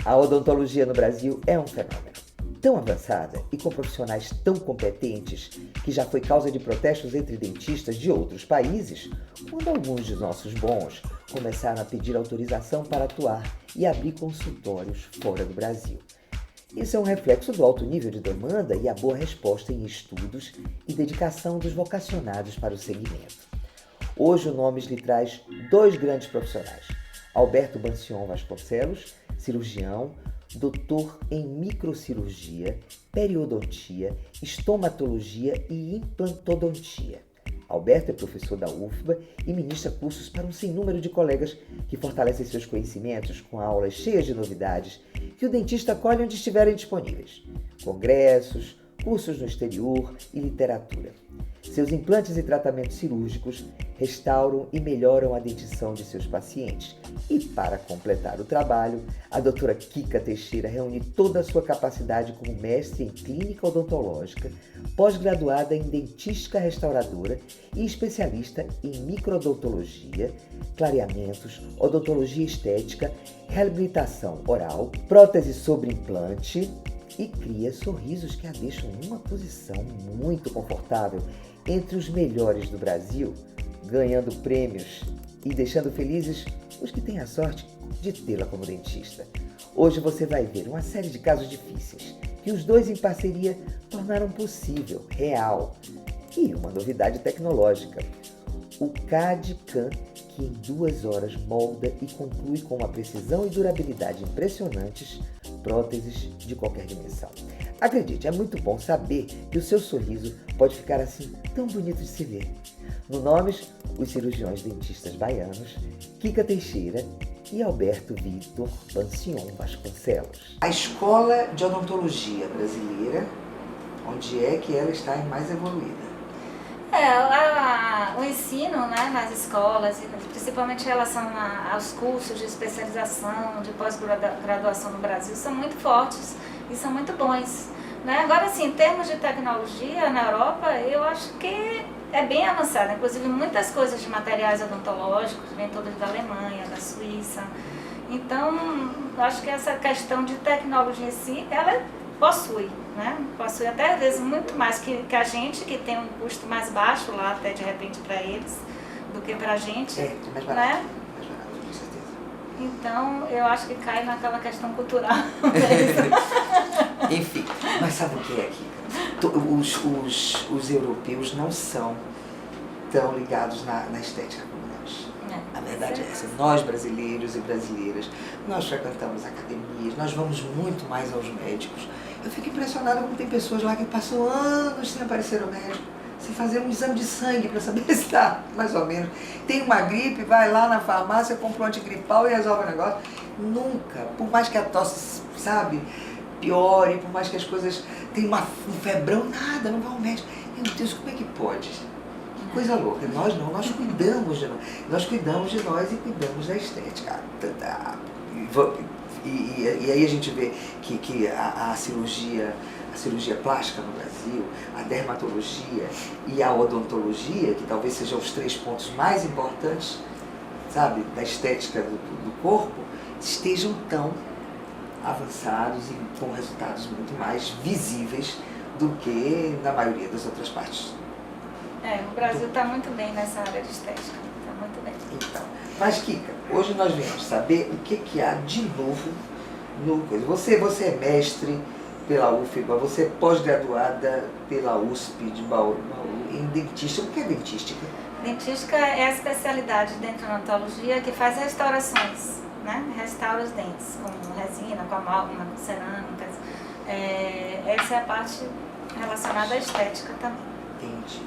A odontologia no Brasil é um fenômeno tão avançada e com profissionais tão competentes que já foi causa de protestos entre dentistas de outros países, quando alguns de nossos bons começaram a pedir autorização para atuar e abrir consultórios fora do Brasil. Isso é um reflexo do alto nível de demanda e a boa resposta em estudos e dedicação dos vocacionados para o segmento. Hoje o Nomes lhe traz dois grandes profissionais: Alberto Bancion Vasconcelos, cirurgião, doutor em microcirurgia, periodontia, estomatologia e implantodontia. Alberto é professor da UFBA e ministra cursos para um sem número de colegas que fortalecem seus conhecimentos com aulas cheias de novidades que o dentista acolhe onde estiverem disponíveis. Congressos, cursos no exterior e literatura. Seus implantes e tratamentos cirúrgicos restauram e melhoram a dentição de seus pacientes. E para completar o trabalho, a doutora Kika Teixeira reúne toda a sua capacidade como mestre em clínica odontológica, pós-graduada em dentística restauradora e especialista em microodontologia, clareamentos, odontologia estética, reabilitação oral, prótese sobre implante e cria sorrisos que a deixam numa posição muito confortável entre os melhores do Brasil, ganhando prêmios e deixando felizes os que têm a sorte de tê-la como dentista. Hoje você vai ver uma série de casos difíceis que os dois em parceria tornaram possível, real. E uma novidade tecnológica, o CAD/CAM, que em 2 horas molda e conclui com uma precisão e durabilidade impressionantes próteses de qualquer dimensão. Acredite, é muito bom saber que o seu sorriso pode ficar assim tão bonito de se ver. No Nomes, os cirurgiões dentistas baianos, Kika Teixeira e Alberto Vitor Bancion Vasconcelos. A Escola de Odontologia Brasileira, onde é que ela está mais evoluída? O ensino, né, nas escolas, principalmente em relação aos cursos de especialização, de pós-graduação no Brasil, são muito fortes e são muito bons. Né? Agora, assim, em termos de tecnologia, na Europa, eu acho que é bem avançada. Inclusive, muitas coisas de materiais odontológicos vêm todas da Alemanha, da Suíça. Então, eu acho que essa questão de tecnologia em si, ela possui, né? Possui até às vezes muito mais que a gente, que tem um custo mais baixo lá, até de repente para eles, do que para a gente. É mais barato, né? Mais barato, com certeza. Então, eu acho que cai naquela questão cultural. Enfim, mas sabe o que é, Kika? Os europeus não são tão ligados na estética como nós. A verdade é essa. Nós, brasileiros e brasileiras, nós frequentamos academias, nós vamos muito mais aos médicos. Eu fico impressionada como tem pessoas lá que passam anos sem aparecer ao médico, sem fazer um exame de sangue para saber se está mais ou menos. Tem uma gripe, vai lá na farmácia, compra um antigripal e resolve o negócio. Nunca, por mais que a tosse, sabe, piore, por mais que as coisas tenham um febrão, nada, não vai ao médico. Meu Deus, como é que pode? Que coisa louca. Nós não, nós cuidamos de nós. Nós cuidamos de nós e cuidamos da estética. E aí a gente vê que a cirurgia plástica no Brasil, a dermatologia e a odontologia, que talvez sejam os 3 pontos mais importantes, sabe, da estética do corpo, estejam tão avançados e com resultados muito mais visíveis do que na maioria das outras partes. O Brasil está muito bem nessa área de estética, está muito bem. Então, mas Kika, hoje nós viemos saber o que há de novo no coisa. Você é mestre pela UFBA, você é pós-graduada pela USP de Bauru em dentística. O que é dentística? Dentística é a especialidade dentro da odontologia que faz restaurações, né? Restaura os dentes com resina, com amálgama, com cerâmicas. Essa é a parte relacionada à estética também. Entendi.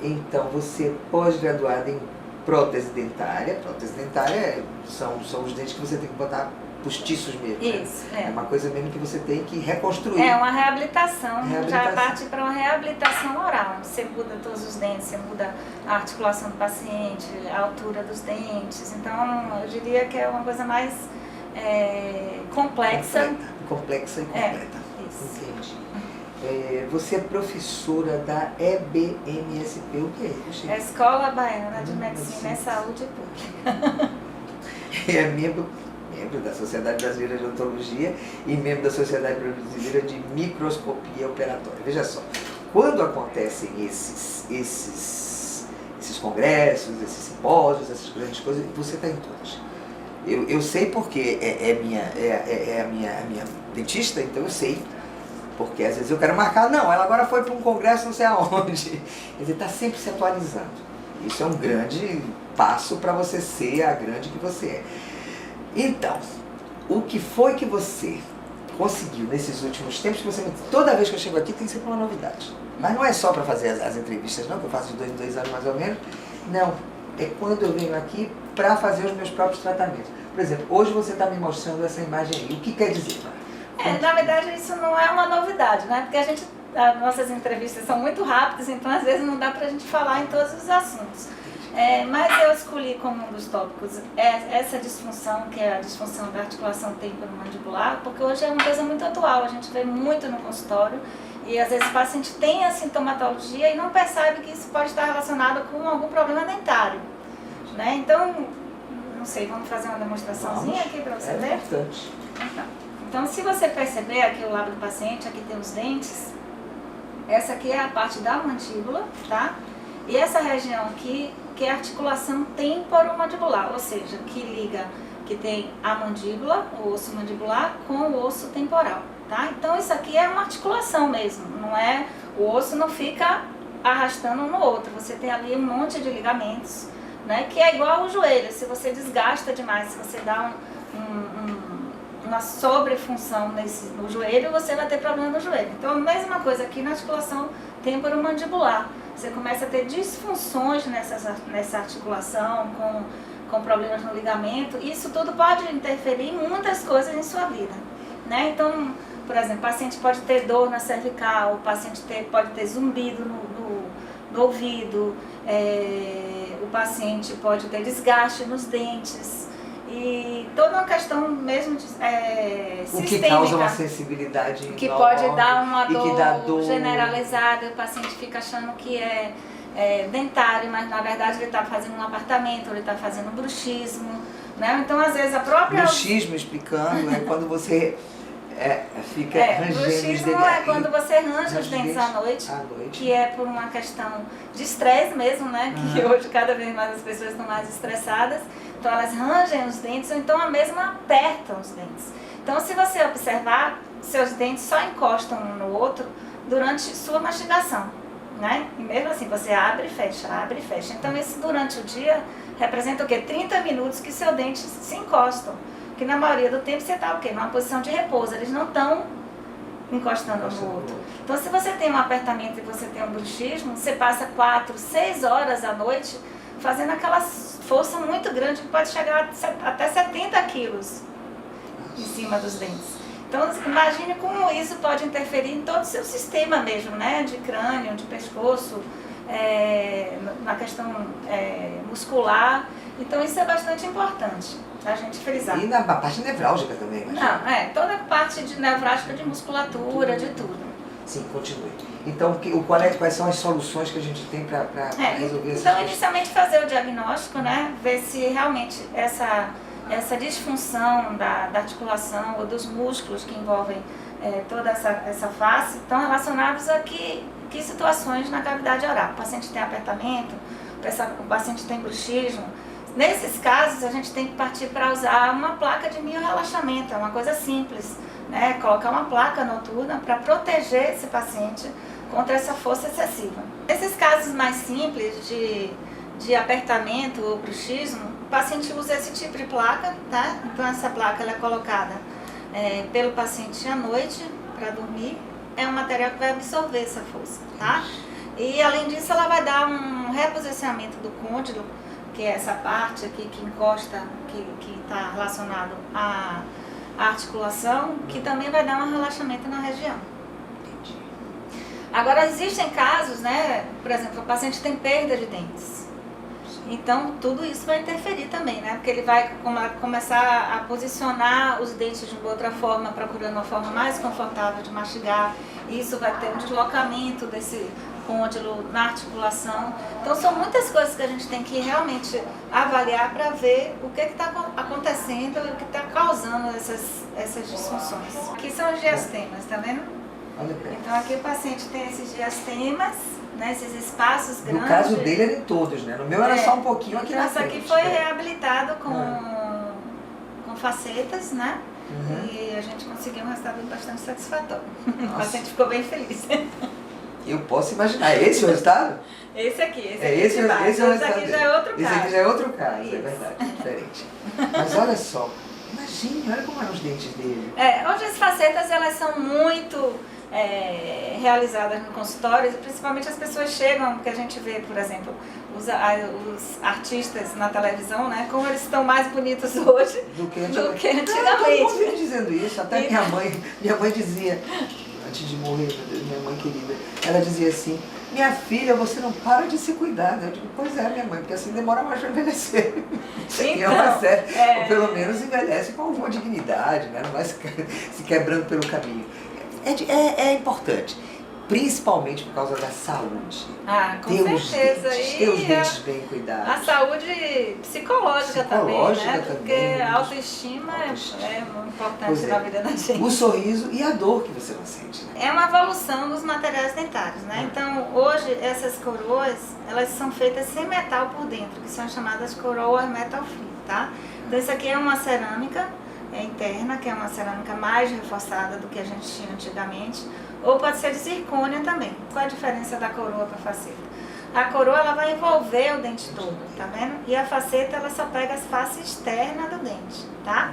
Então, você é pós-graduada em prótese dentária. Prótese dentária são os dentes que você tem que botar postiços mesmo. Isso, né? É uma coisa mesmo que você tem que reconstruir. É uma reabilitação. Já parte para uma reabilitação oral. Você muda todos os dentes, você muda a articulação do paciente, a altura dos dentes. Então, eu diria que é uma coisa mais complexa. Complexa e completa. Isso. Entendi. Você é professora da EBMSP, o que é? É Escola Baiana de Medicina e Saúde Pública. É membro da Sociedade Brasileira de Odontologia e membro da Sociedade Brasileira de Microscopia Operatória. Veja só, quando acontecem esses congressos, esses simpósios, essas grandes coisas, você está em todas. Eu sei porque a minha dentista, então eu sei. Porque às vezes eu quero marcar, não, ela agora foi para um congresso não sei aonde. Quer dizer, está sempre se atualizando. Isso é um grande passo para você ser a grande que você é. Então, o que foi que você conseguiu nesses últimos tempos? Que toda vez que eu chego aqui tem sempre uma novidade. Mas não é só para fazer as entrevistas, não, que eu faço de 2 em 2 anos mais ou menos. Não, é quando eu venho aqui para fazer os meus próprios tratamentos. Por exemplo, hoje você está me mostrando essa imagem aí. O que quer dizer? Na verdade, isso não é uma novidade, né? Porque as nossas entrevistas são muito rápidas, então às vezes não dá para a gente falar em todos os assuntos. Mas eu escolhi como um dos tópicos essa disfunção, que é a disfunção da articulação temporomandibular, porque hoje é uma coisa muito atual, a gente vê muito no consultório e às vezes o paciente tem a sintomatologia e não percebe que isso pode estar relacionado com algum problema dentário, né? Então, não sei, vamos fazer uma demonstraçãozinha aqui para você ver? Importante. Então, se você perceber aqui o lado do paciente, aqui tem os dentes, essa aqui é a parte da mandíbula, tá? E essa região aqui, que é a articulação temporomandibular, ou seja, que tem a mandíbula, o osso mandibular, com o osso temporal, tá? Então, isso aqui é uma articulação mesmo, não é, o osso não fica arrastando um no outro, você tem ali um monte de ligamentos, né? Que é igual ao joelho, se você desgasta demais, se você dá uma sobrefunção no joelho, você vai ter problema no joelho. Então, a mesma coisa aqui na articulação temporomandibular. Você começa a ter disfunções nessa articulação, com problemas no ligamento. Isso tudo pode interferir em muitas coisas em sua vida, né? Então, por exemplo, o paciente pode ter dor na cervical, o paciente pode ter zumbido no ouvido, o paciente pode ter desgaste nos dentes. E toda uma questão mesmo sistêmica. O que causa uma sensibilidade que pode dar uma dor generalizada, o paciente fica achando que é dentário, mas na verdade ele está fazendo um apartamento, ele está fazendo bruxismo, né? Então às vezes a própria... Bruxismo, explicando, é quando você fica rangendo os dentes. Bruxismo é quando você arranja os dentes à noite, que é por uma questão de estresse mesmo, né? Que hoje cada vez mais as pessoas estão mais estressadas. Então elas rangem os dentes ou então a mesma apertam os dentes. Então se você observar, seus dentes só encostam um no outro durante sua mastigação, né? E mesmo assim você abre e fecha, abre e fecha. Então isso durante o dia representa o quê? 30 minutos que seus dentes se encostam. Que na maioria do tempo você está o quê? Numa posição de repouso, eles não estão encostando um no outro. Então se você tem um apertamento e você tem um bruxismo, você passa 4, 6 horas à noite fazendo aquela força muito grande que pode chegar até 70 quilos em cima dos dentes. Então, imagine como isso pode interferir em todo o seu sistema mesmo, né? De crânio, de pescoço, na questão muscular. Então, isso é bastante importante a gente frisar. E na parte nevrálgica também, imagina. Não, toda a parte nevrálgica de musculatura, de tudo. Sim, continue. Então, quais são as soluções que a gente tem para resolver isso? Então, inicialmente fazer o diagnóstico, né? Ver se realmente essa disfunção da articulação ou dos músculos que envolvem toda essa face estão relacionados a que situações na cavidade oral. O paciente tem apertamento, o paciente tem bruxismo. Nesses casos, a gente tem que partir para usar uma placa de miorrelaxamento, é uma coisa simples, né? Colocar uma placa noturna para proteger esse paciente contra essa força excessiva. Nesses casos mais simples de apertamento ou bruxismo, o paciente usa esse tipo de placa, tá? Então essa placa ela é colocada pelo paciente à noite para dormir. É um material que vai absorver essa força, tá? E além disso ela vai dar um reposicionamento do côndilo, que é essa parte aqui que encosta, que está relacionado à articulação, que também vai dar um relaxamento na região. Agora existem casos, né? Por exemplo, o paciente tem perda de dentes. Então, tudo isso vai interferir também, né? Porque ele vai começar a posicionar os dentes de uma outra forma, procurando uma forma mais confortável de mastigar. Isso vai ter um deslocamento desse côndilo na articulação. Então, são muitas coisas que a gente tem que realmente avaliar para ver o que está acontecendo e o que está causando essas disfunções. Aqui são os diastemas, tá vendo? Então, aqui o paciente tem esses diastemas, né, esses espaços grandes. No caso dele era em todos, né? No meu era só um pouquinho aqui na frente. Esse aqui foi reabilitado com facetas, né? E a gente conseguiu um resultado bastante satisfatório. O paciente ficou bem feliz. Eu posso imaginar. É esse o resultado? Esse aqui. Esse é o resultado. Esse aqui já é outro caso. Esse aqui já é outro caso, é verdade, diferente. Mas olha só, imagine, olha como eram os dentes dele. Hoje as facetas, elas são muito realizadas no consultório, principalmente as pessoas chegam, porque a gente vê, por exemplo, os artistas na televisão, né, como eles estão mais bonitos hoje do que antigamente. Todo mundo vive dizendo isso, até minha mãe dizia, antes de morrer, meu Deus, minha mãe querida, ela dizia assim: minha filha, você não para de se cuidar. Eu digo, pois é, minha mãe, porque assim demora mais para envelhecer. Ou pelo menos envelhece com alguma dignidade, né? Não vai se quebrando pelo caminho. É importante, principalmente por causa da saúde. Com certeza. Ter os dentes bem cuidados. A saúde psicológica também, né? Porque a autoestima é muito importante na vida da gente. O sorriso e a dor que você não sente. Né? É uma evolução dos materiais dentários, né? Então, hoje, essas coroas, elas são feitas sem metal por dentro, que são chamadas coroas metal free, tá? Então, isso aqui é uma cerâmica interna, que é uma cerâmica mais reforçada do que a gente tinha antigamente, ou pode ser de zircônia também. Qual a diferença da coroa para a faceta? A coroa, ela vai envolver o dente todo, tá vendo? E a faceta, ela só pega as faces externas do dente, tá?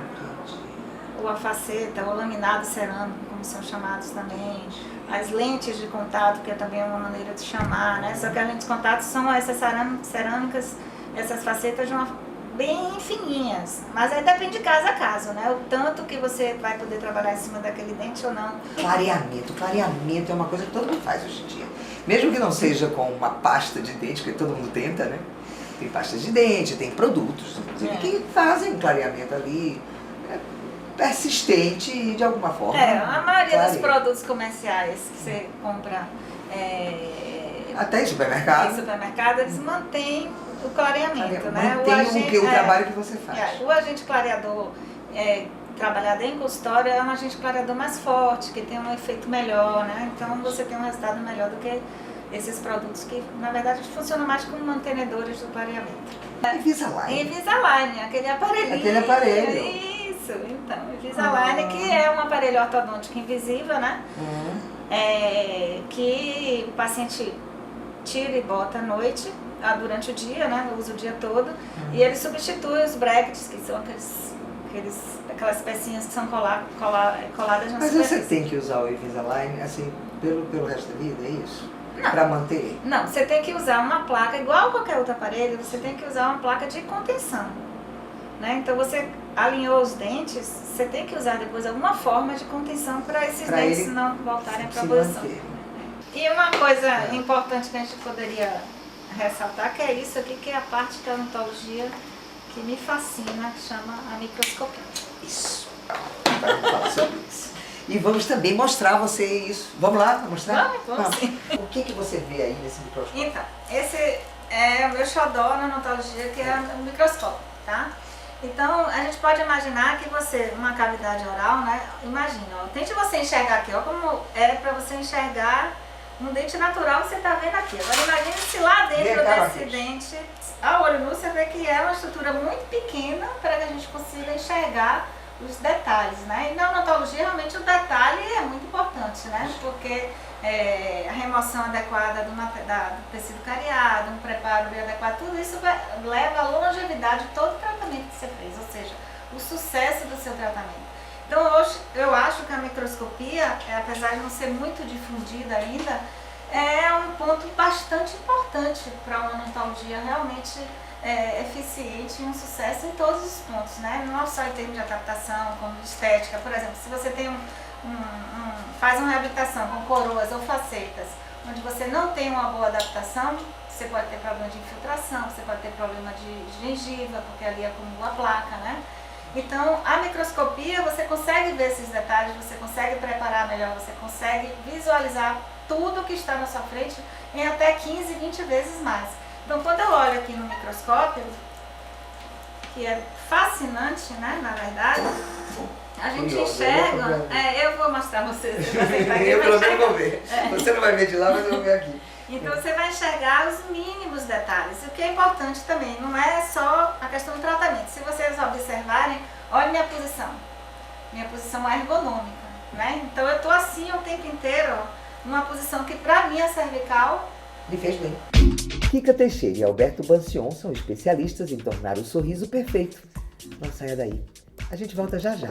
Ou a faceta, ou laminado cerâmico, como são chamados também. As lentes de contato, que é também uma maneira de chamar, né? Só que as lentes de contato são essas cerâmicas, essas facetas de uma bem fininhas, mas aí depende de caso a caso, né? O tanto que você vai poder trabalhar em cima daquele dente ou não. Clareamento é uma coisa que todo mundo faz hoje em dia. Mesmo que não seja com uma pasta de dente, que todo mundo tenta, né? Tem pastas de dente, tem produtos, inclusive, que fazem clareamento ali persistente e de alguma forma. A maioria dos produtos comerciais que você compra até em supermercado. Eles mantêm o clareamento, né? Mantém o trabalho que você faz. O agente clareador trabalhado em consultório é um agente clareador mais forte, que tem um efeito melhor, né? Então você tem um resultado melhor do que esses produtos que, na verdade, funcionam mais como mantenedores do clareamento. Invisalign. Invisalign, aquele aparelhinho. Aquele aparelho. Isso, então. Invisalign, que é um aparelho ortodôntico invisível, né? Que o paciente tira e bota à noite, durante o dia, né? Usa o dia todo. E ele substitui os brackets, que são aquelas pecinhas que são coladas na Mas superfície. você tem que usar o Invisalign assim pelo resto da vida, é isso? Para manter? Não, você tem que usar uma placa, igual qualquer outro aparelho, você tem que usar uma placa de contenção, né? Então você alinhou os dentes, você tem que usar depois alguma forma de contenção para esses dentes não voltarem para a posição. E uma coisa importante que a gente poderia ressaltar, que é isso aqui, que é a parte da odontologia que me fascina, que chama a microscopia. Isso. Vamos falar sobre isso. E vamos também mostrar a você isso. Vamos lá mostrar? Vamos sim. O que você vê aí nesse microscópio? Então, esse é o meu xodó na odontologia, que é o microscópio, tá? Então, a gente pode imaginar que você, uma cavidade oral, né? Imagina, ó, tente você enxergar aqui, ó, como é para você enxergar um dente natural, você tá vendo aqui. Agora imagine se lá dentro desse dente, a olho nu, você vê que é uma estrutura muito pequena para que a gente consiga enxergar os detalhes, né? E na odontologia, realmente, o detalhe é muito importante, né? Porque a remoção adequada do tecido cariado, um preparo bem adequado, tudo isso leva à longevidade de todo o tratamento que você fez, ou seja, o sucesso do seu tratamento. Então, hoje, eu acho que a microscopia, apesar de não ser muito difundida ainda, é um ponto bastante importante para uma odontologia realmente eficiente e um sucesso em todos os pontos, né? Não só em termos de adaptação, como de estética. Por exemplo, se você tem faz uma reabilitação com coroas ou facetas, onde você não tem uma boa adaptação, você pode ter problema de infiltração, você pode ter problema de gengiva, porque ali acumula a placa, né? Então, a microscopia, você consegue ver esses detalhes, você consegue preparar melhor, você consegue visualizar tudo que está na sua frente em até 15, 20 vezes mais. Então, quando eu olho aqui no microscópio, que é fascinante, né, na verdade, a gente enxerga, eu vou mostrar vocês, eu pelo menos vou ver. Você não vai ver de lá, mas eu vou ver aqui. Então você vai enxergar os mínimos detalhes, o que é importante também, não é só a questão do tratamento. Se vocês observarem, olha minha posição ergonômica, né? Então eu estou assim o tempo inteiro, numa posição que para mim a cervical me fez bem. Kika Teixeira e Alberto Bancion são especialistas em tornar o sorriso perfeito. Não saia daí, a gente volta já já.